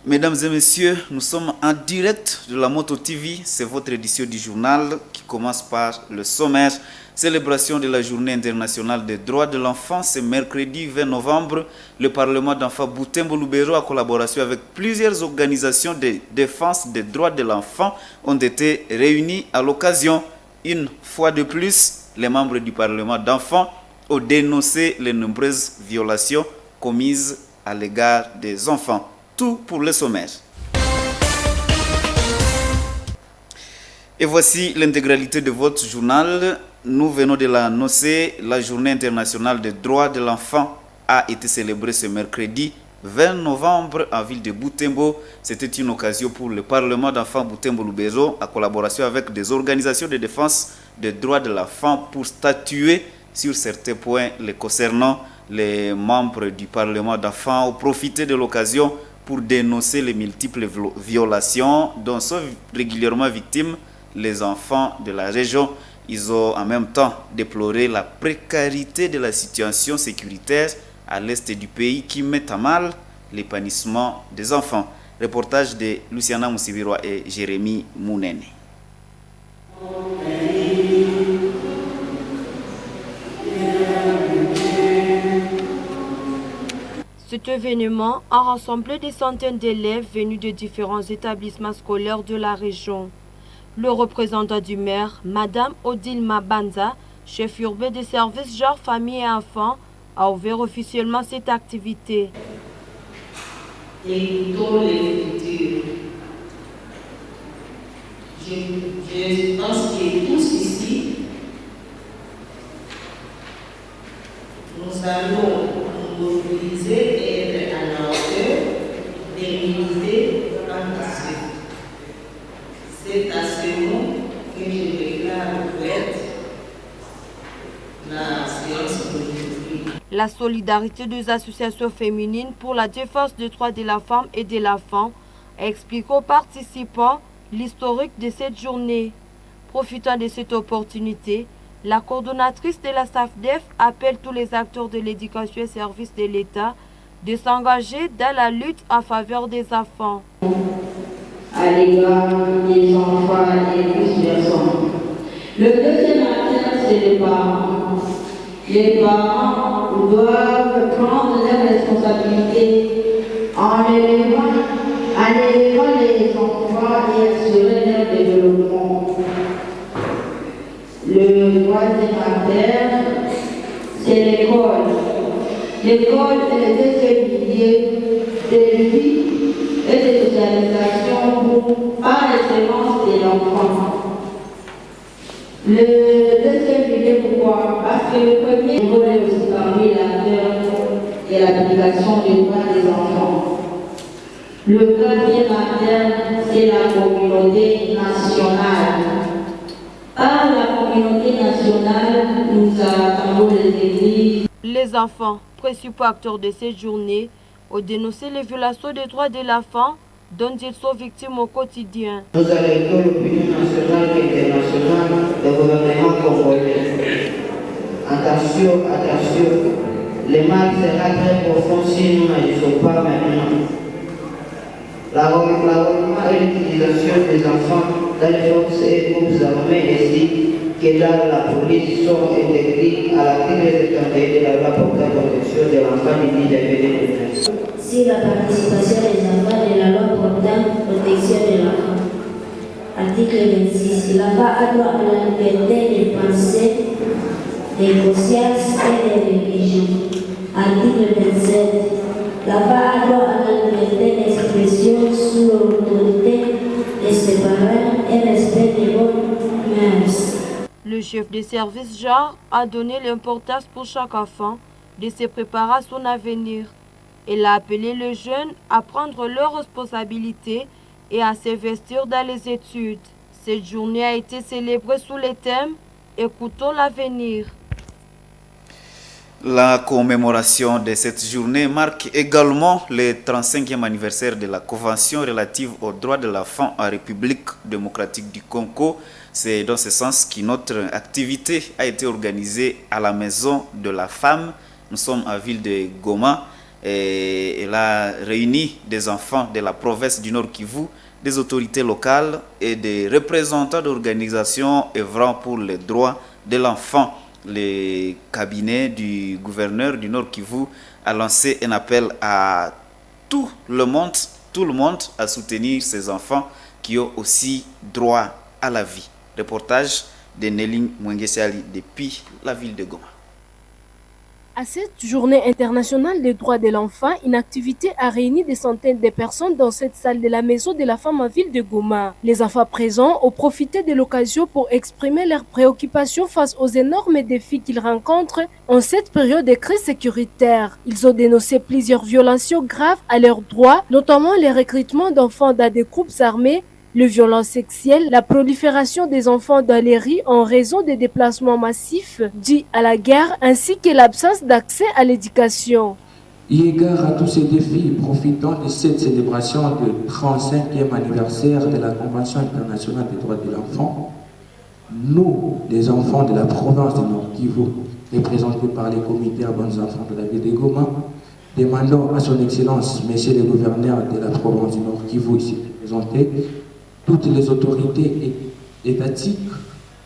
Mesdames et messieurs, nous sommes en direct de la Moto TV. C'est votre édition du journal qui commence par le sommaire. Célébration de la Journée internationale des droits de l'enfant. C'est mercredi 20 novembre. Le Parlement d'enfants Butembo Lubero, en collaboration avec plusieurs organisations de défense des droits de l'enfant, ont été réunis à l'occasion. Une fois de plus, les membres du Parlement d'enfants ont dénoncé les nombreuses violations commises à l'égard des enfants. Tout pour le sommaire. Et voici l'intégralité de votre journal. Nous venons de l'annoncer. La Journée internationale des droits de l'enfant a été célébrée ce mercredi 20 novembre en ville de Butembo. C'était une occasion pour le Parlement d'enfants Butembo Lubero, en collaboration avec des organisations de défense des droits de l'enfant, pour statuer sur certains points les concernant. Les membres du Parlement d'enfants ont profité de l'occasion pour dénoncer les multiples violations dont sont régulièrement victimes les enfants de la région. Ils ont en même temps déploré la précarité de la situation sécuritaire à l'est du pays qui met à mal l'épanouissement des enfants. Reportage de Luciana Moussibirwa et Jérémy Mounene. Cet événement a rassemblé des centaines d'élèves venus de différents établissements scolaires de la région. Le représentant du maire, Madame Odile Mabanza, chef urbain des services genre famille et enfants, a ouvert officiellement cette activité. Écoutons les futurs. Je pense que tous ici, nous allons nous mobiliser et être à la hauteur des militer quant à ce. C'est à ce mot que je déclare ouverte la séance d'aujourd'hui. La solidarité des associations féminines pour la défense des droits de la femme et de l'enfant explique aux participants l'historique de cette journée. Profitant de cette opportunité, la coordonnatrice de la SAFDEF appelle tous les acteurs de l'éducation et services de l'État de s'engager dans la lutte en faveur des enfants. À l'égard des enfants et des personnes. Le deuxième acteur, c'est les parents. Les parents doivent prendre leurs responsabilités en élevant les enfants et assurer leur développement. Le troisième acteur, c'est l'école. L'école est le deuxième pilier de vie et de socialisation par l'excellence de l'enfant. Le deuxième pilier, pourquoi? Parce que le premier volet aussi parmi l'acteur et l'application des droits des enfants. Le quatrième acteur, c'est la communauté nationale. Par la communauté nationale, nous attendons les églises. Les enfants, principaux acteurs de cette journée, ont dénoncé les violations des droits de l'enfant dont ils sont victimes au quotidien. Nous alertons l'opinion nationale et internationale des gouvernements congolais. Attention, le mal sera très profond si nous n'agissons pas maintenant. L'enrôlement et l'utilisation des enfants dans les forces et groupes armés ainsi que dans la police sont intégrés à l'article 71 de la loi portant protection de l'enfant du 10 février 2009. Si la participation des enfants de la loi portant protection de l'enfant. Article 26. L'enfant a droit à la liberté de pensée, de conscience et de religion. Article 27. L'enfant a droit à la liberté d'expression sous l'autorité de ses parents et respect des bonnes mœurs. Le chef de service genre a donné l'importance pour chaque enfant de se préparer à son avenir. Il a appelé les jeunes à prendre leurs responsabilités et à s'investir dans les études. Cette journée a été célébrée sous le thème « Écoutons l'avenir ». La commémoration de cette journée marque également le 35e anniversaire de la Convention relative aux droits de l'enfant en République démocratique du Congo. C'est dans ce sens que notre activité a été organisée à la Maison de la Femme. Nous sommes à ville de Goma. Elle a réuni des enfants de la province du Nord Kivu, des autorités locales et des représentants d'organisations œuvrant pour les droits de l'enfant. Le cabinet du gouverneur du Nord Kivu a lancé un appel à tout le monde à soutenir ces enfants qui ont aussi droit à la vie. Reportage de Néline Mwengesali depuis la ville de Goma. À cette journée internationale des droits de l'enfant, une activité a réuni des centaines de personnes dans cette salle de la maison de la femme en ville de Goma. Les enfants présents ont profité de l'occasion pour exprimer leurs préoccupations face aux énormes défis qu'ils rencontrent en cette période de crise sécuritaire. Ils ont dénoncé plusieurs violations graves à leurs droits, notamment les recrutements d'enfants dans des groupes armés, les violences sexuelles, la prolifération des enfants dans les rues en raison des déplacements massifs dus à la guerre, ainsi que l'absence d'accès à l'éducation. Eu égard à tous ces défis, profitant de cette célébration du 35e anniversaire de la Convention internationale des droits de l'enfant, nous, les enfants de la province de Nord Kivu, représentés par les comités à bons enfants de la ville de Goma, demandons à son Excellence, Monsieur le gouverneur de la province du Nord Kivu, ici représenté, toutes les autorités étatiques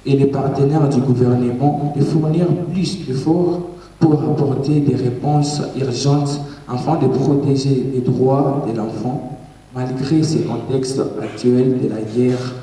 et les partenaires du gouvernement de fournir plus d'efforts pour apporter des réponses urgentes afin de protéger les droits de l'enfant malgré ce contexte actuel de la guerre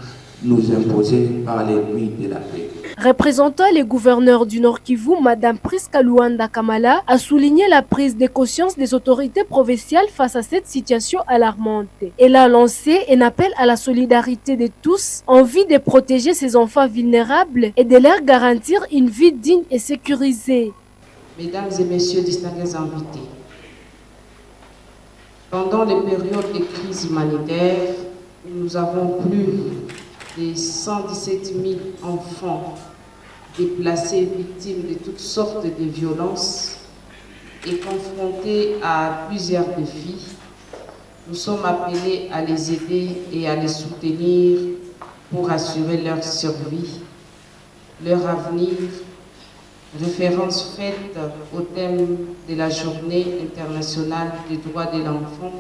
nous imposée par l'ennemi de la paix. Représentant les gouverneurs du Nord Kivu, Madame Priska Luanda Kamala a souligné la prise de conscience des autorités provinciales face à cette situation alarmante. Elle a lancé un appel à la solidarité de tous en vue de protéger ces enfants vulnérables et de leur garantir une vie digne et sécurisée. Mesdames et messieurs distingués invités, pendant les périodes de crise humanitaire, nous avons plus de 117 000 enfants déplacés, victimes de toutes sortes de violences et confrontés à plusieurs défis. Nous sommes appelés à les aider et à les soutenir pour assurer leur survie, leur avenir. Référence faite au thème de la Journée internationale des droits de l'enfant.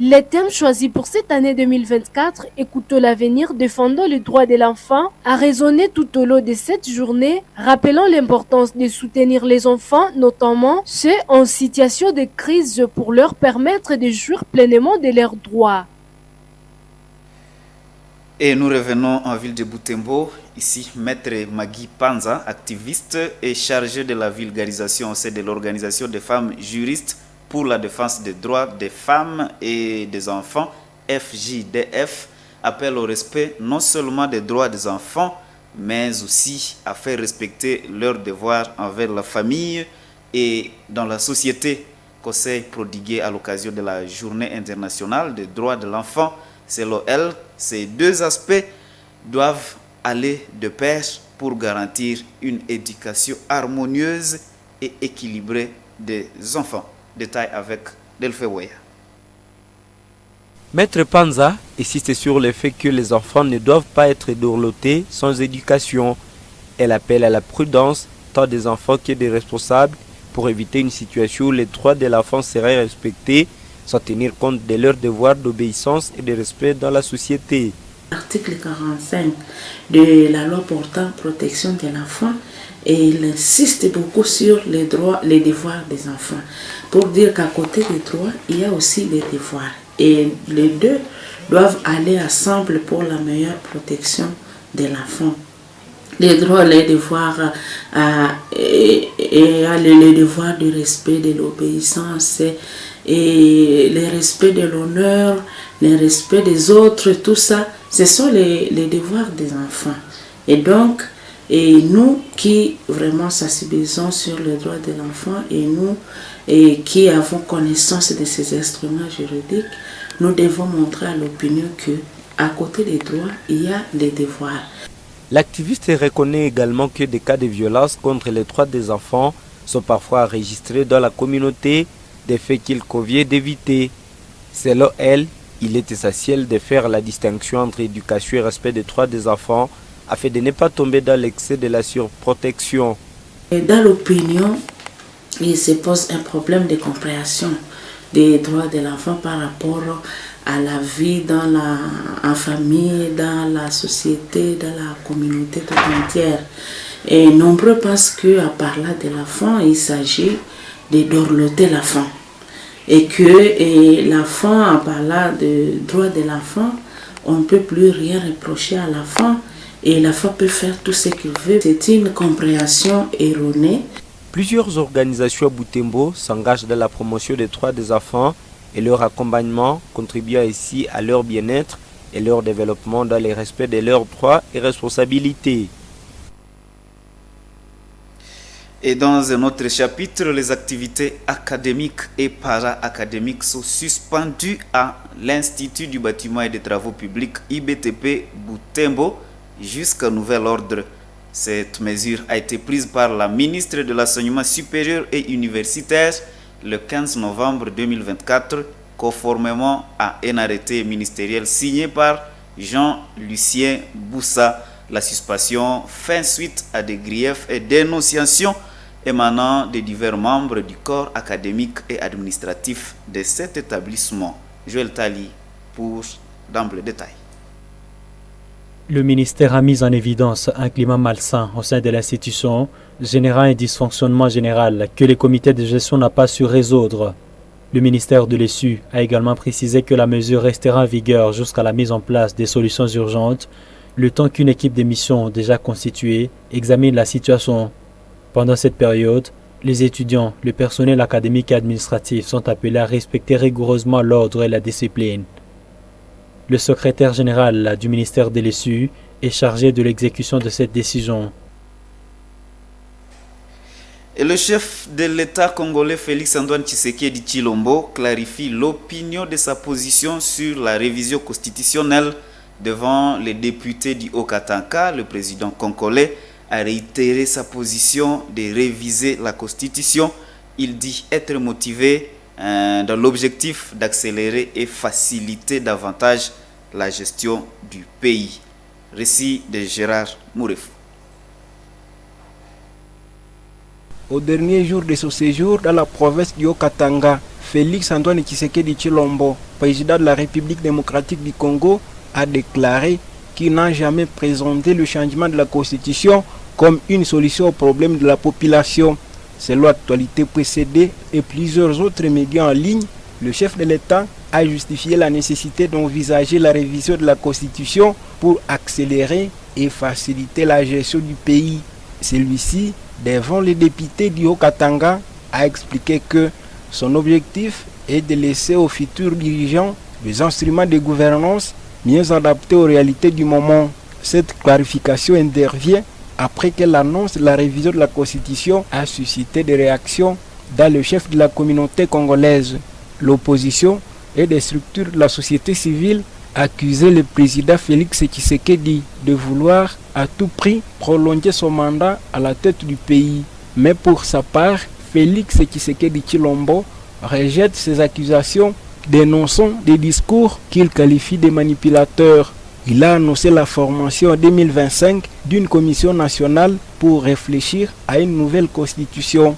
Le thème choisi pour cette année 2024, Écoutons l'avenir, défendons les droits de l'enfant, a résonné tout au long de cette journée, rappelant l'importance de soutenir les enfants, notamment ceux en situation de crise, pour leur permettre de jouir pleinement de leurs droits. Et nous revenons en ville de Butembo. Ici, Maître Magui Panza, activiste et chargé de la vulgarisation au sein de l'organisation des femmes juristes pour la défense des droits des femmes et des enfants, FJDF, appelle au respect non seulement des droits des enfants, mais aussi à faire respecter leurs devoirs envers la famille et dans la société. Conseil prodigué à l'occasion de la Journée internationale des droits de l'enfant. Selon elle, ces deux aspects doivent aller de pair pour garantir une éducation harmonieuse et équilibrée des enfants. Détail avec Delphi Weya. Maître Panza insiste sur le fait que les enfants ne doivent pas être dorlotés sans éducation. Elle appelle à la prudence tant des enfants que des responsables pour éviter une situation où les droits de l'enfant seraient respectés sans tenir compte de leurs devoirs d'obéissance et de respect dans la société. L'article 45 de la loi portant protection de l'enfant, et il insiste beaucoup sur les droits, les devoirs des enfants, pour dire qu'à côté des droits, il y a aussi les devoirs. Et les deux doivent aller ensemble pour la meilleure protection de l'enfant. Les droits, les devoirs, et les devoirs du respect, de l'obéissance, et le respect de l'honneur, le respect des autres, tout ça, ce sont les devoirs des enfants. Et donc, et nous qui vraiment sensibilisons sur le droit de l'enfant et nous qui avons connaissance de ces instruments juridiques, nous devons montrer à l'opinion qu'à côté des droits, il y a les devoirs. L'activiste reconnaît également que des cas de violence contre les droits des enfants sont parfois enregistrés dans la communauté, des faits qu'il convient d'éviter. Selon elle, il est essentiel de faire la distinction entre éducation et respect des droits des enfants afin de ne pas tomber dans l'excès de la surprotection. Dans l'opinion, il se pose un problème de compréhension. des droits de l'enfant par rapport à la vie en famille, dans la société, dans la communauté tout entière. Et nombreux pensent qu'à parler de l'enfant, il s'agit de dorloter l'enfant. Et que l'enfant, en parlant de droits de l'enfant, on ne peut plus rien reprocher à l'enfant et l'enfant peut faire tout ce qu'il veut. C'est une compréhension erronée. Plusieurs organisations à Butembo s'engagent dans la promotion des droits des enfants et leur accompagnement, contribuant ainsi à leur bien-être et leur développement dans le respect de leurs droits et responsabilités. Et dans un autre chapitre, les activités académiques et para-académiques sont suspendues à l'Institut du bâtiment et des travaux publics IBTP Butembo jusqu'à nouvel ordre. Cette mesure a été prise par la ministre de l'Enseignement supérieur et universitaire le 15 novembre 2024, conformément à un arrêté ministériel signé par Jean-Lucien Boussa. La suspension fait suite à des griefs et dénonciations émanant des divers membres du corps académique et administratif de cet établissement. Joël Tali pour d'ample détail. Le ministère a mis en évidence un climat malsain au sein de l'institution, générant un dysfonctionnement général que le comité de gestion n'a pas su résoudre. Le ministère de l'ESU a également précisé que la mesure restera en vigueur jusqu'à la mise en place des solutions urgentes, le temps qu'une équipe de mission déjà constituée examine la situation. Pendant cette période, les étudiants, le personnel académique et administratif sont appelés à respecter rigoureusement l'ordre et la discipline. Le secrétaire général du ministère de l'ESU est chargé de l'exécution de cette décision. Et le chef de l'État congolais Félix-Antoine Tshisekedi Tshilombo clarifie l'opinion de sa position sur la révision constitutionnelle devant les députés du Haut-Katanga. Le président congolais a réitéré sa position de réviser la constitution. Il dit être motivé dans l'objectif d'accélérer et faciliter davantage la gestion du pays. Récit de Gérard Mourefou. Au dernier jour de ce séjour dans la province du Haut-Katanga, Félix-Antoine Tshisekedi Tshilombo, président de la République démocratique du Congo, a déclaré qu'il n'a jamais présenté le changement de la constitution comme une solution au problème de la population. Selon l'actualité précédée et plusieurs autres médias en ligne, le chef de l'État a justifié la nécessité d'envisager la révision de la Constitution pour accélérer et faciliter la gestion du pays. Celui-ci, devant les députés du Haut-Katanga, a expliqué que son objectif est de laisser aux futurs dirigeants des instruments de gouvernance mieux adaptés aux réalités du moment. Cette clarification intervient après que l'annonce de la révision de la Constitution a suscité des réactions dans le chef de la communauté congolaise. L'opposition et des structures de la société civile accusaient le président Félix Tshisekedi de vouloir à tout prix prolonger son mandat à la tête du pays. Mais pour sa part, Félix Tshisekedi Tshilombo rejette ces accusations, dénonçant des discours qu'il qualifie de manipulateurs. Il a annoncé la formation en 2025 d'une commission nationale pour réfléchir à une nouvelle constitution.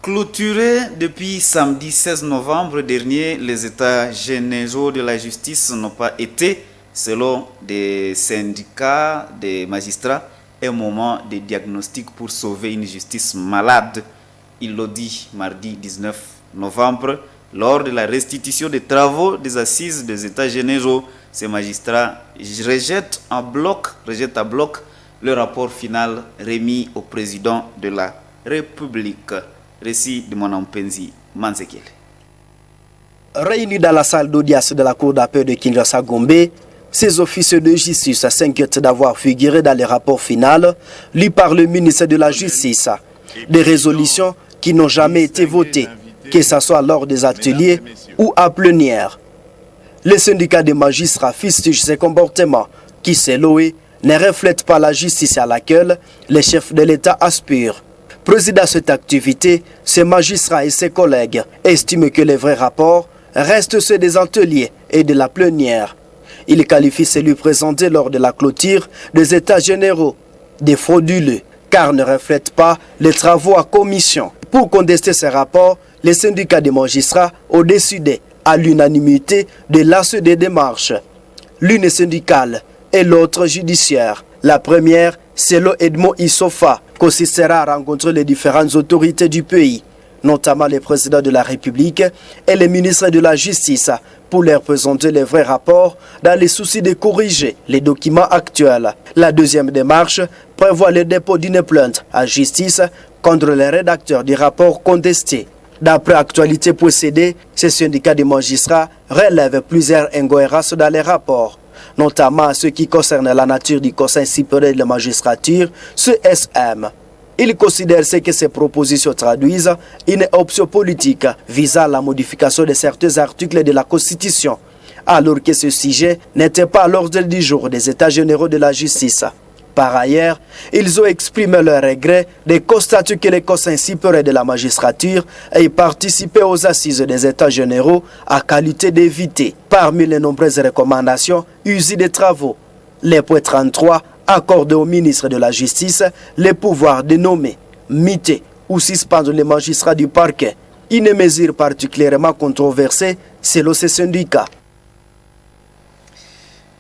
Clôturés depuis samedi 16 novembre dernier, les états généraux de la justice n'ont pas été, selon des syndicats des magistrats, un moment de diagnostic pour sauver une justice malade. Il l'a dit mardi 19 novembre lors de la restitution des travaux des assises des états généraux. Ces magistrats rejettent à bloc le rapport final remis au président de la République. Récit de mon Mpenzi Manzekele. Réunis dans la salle d'audience de la cour d'appel de Kinshasa-Gombe, ces officiers de justice s'inquiètent d'avoir figuré dans les rapports finaux lus par le ministre de la Justice des résolutions qui n'ont jamais été votées, que ce soit lors des ateliers ou à plénière. Le syndicat des magistrats fustige ces comportements qui, selon eux, ne reflètent pas la justice à laquelle les chefs de l'État aspirent. Président cette activité, ces magistrats et ses collègues estiment que les vrais rapports restent ceux des ateliers et de la plénière. Il qualifie celui présenté lors de la clôture des états généraux de frauduleux, car ne reflètent pas les travaux à commission. Pour contester ces rapports, les syndicats des magistrats ont décidé à l'unanimité de lancer des démarches. L'une syndicale et l'autre judiciaire. La première, c'est le Edmond Issofa, consistera à rencontrer les différentes autorités du pays, notamment les présidents de la République et les ministres de la Justice, pour leur présenter les vrais rapports dans le souci de corriger les documents actuels. La deuxième démarche prévoit le dépôt d'une plainte à justice contre les rédacteurs des rapports contestés. D'après Actualité Possédée, ces syndicats de magistrats relèvent plusieurs incohérences dans les rapports, notamment ceux qui concernent la nature du Conseil supérieur de la magistrature, CSM. Ils considèrent que ces propositions traduisent une option politique visant la modification de certains articles de la Constitution, alors que ce sujet n'était pas à l'ordre du jour des États généraux de la justice. Par ailleurs, ils ont exprimé leur regret de constater que le Conseil supérieur de la magistrature ait participé aux assises des États généraux à qualité d'invité. Parmi les nombreuses recommandations, usées des travaux. Les points 33 accordent au ministre de la Justice le pouvoir de nommer, muter ou suspendre les magistrats du parquet. Une mesure particulièrement controversée selon ces syndicats.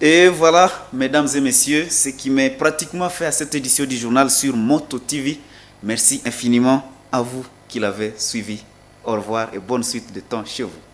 Et voilà, mesdames et messieurs, ce qui m'est pratiquement fait à cette édition du journal sur Moto TV. Merci infiniment à vous qui l'avez suivi. Au revoir et bonne suite de temps chez vous.